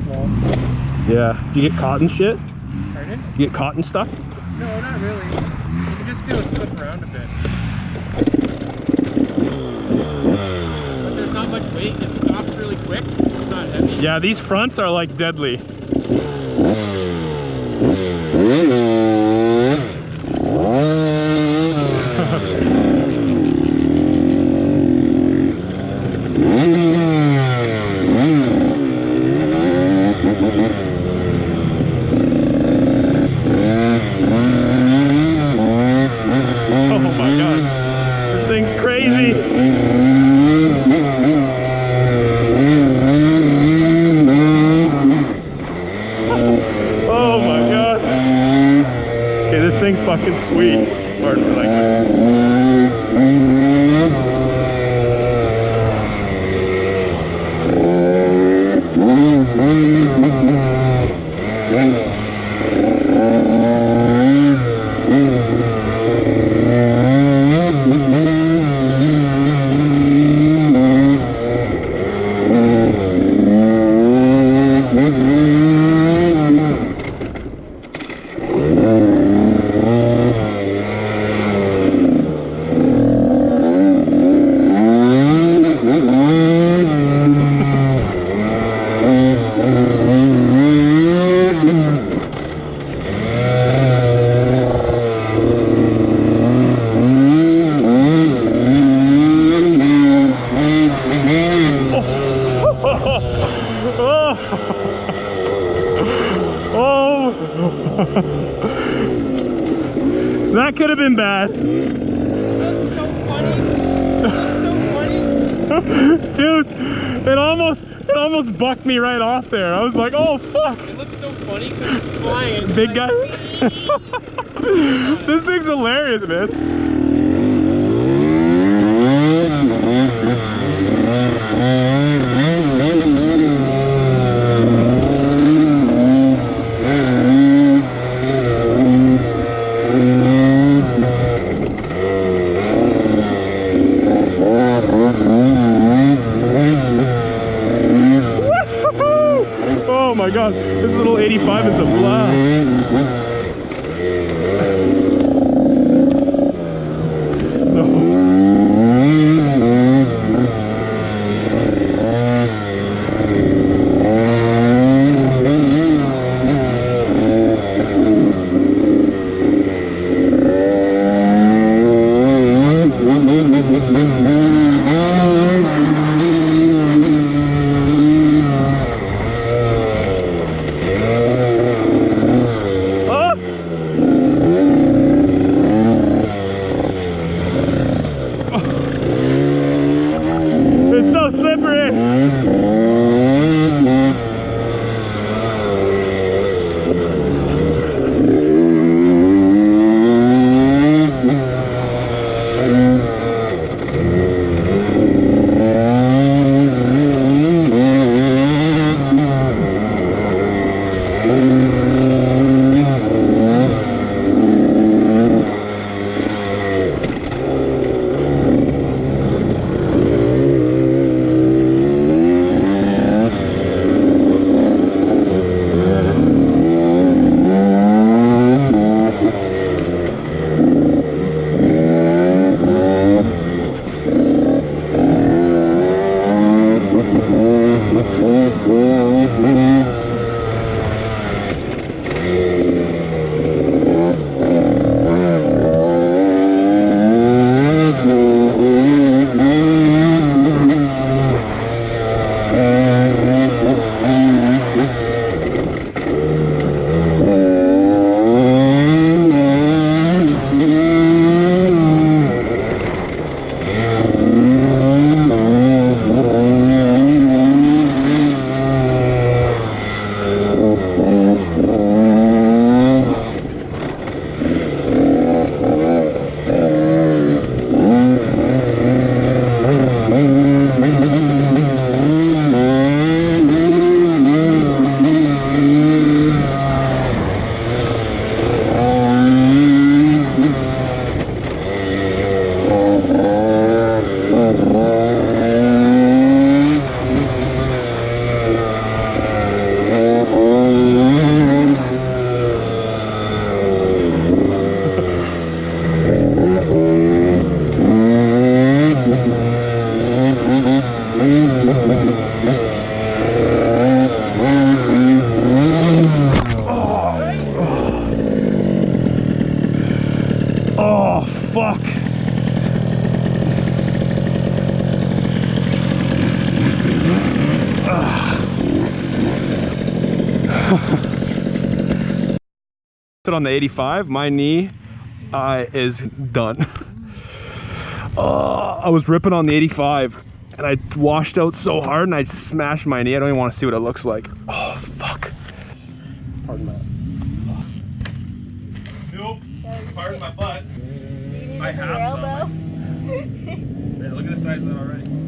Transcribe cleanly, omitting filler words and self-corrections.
small. Yeah. Do you get caught and shit? Pardon? You get caught and stuff? No, not really. You can just feel it slip around a bit. But there's not much weight. It stops really quick. It's not heavy. Yeah, these fronts are like deadly. Oh my god, this thing's crazy. Oh my god. Okay, this thing's fucking sweet. Pardon my language. Oh, that could have been bad. That's so funny. That's so funny. Dude, it almost bucked me right off there. I was like, oh fuck. It looks so funny because it's flying. It's Big like, guy. This thing's hilarious, man. Oh my god, this little 85 is a blast. Oh, fuck. On the 85, my knee is done. I was ripping on the 85 and I washed out so hard and I smashed my knee. I don't even want to see what it looks like. Oh, fuck. Pardon that. Nope. Pardon my butt. I have some. Yeah, look at the size of that already.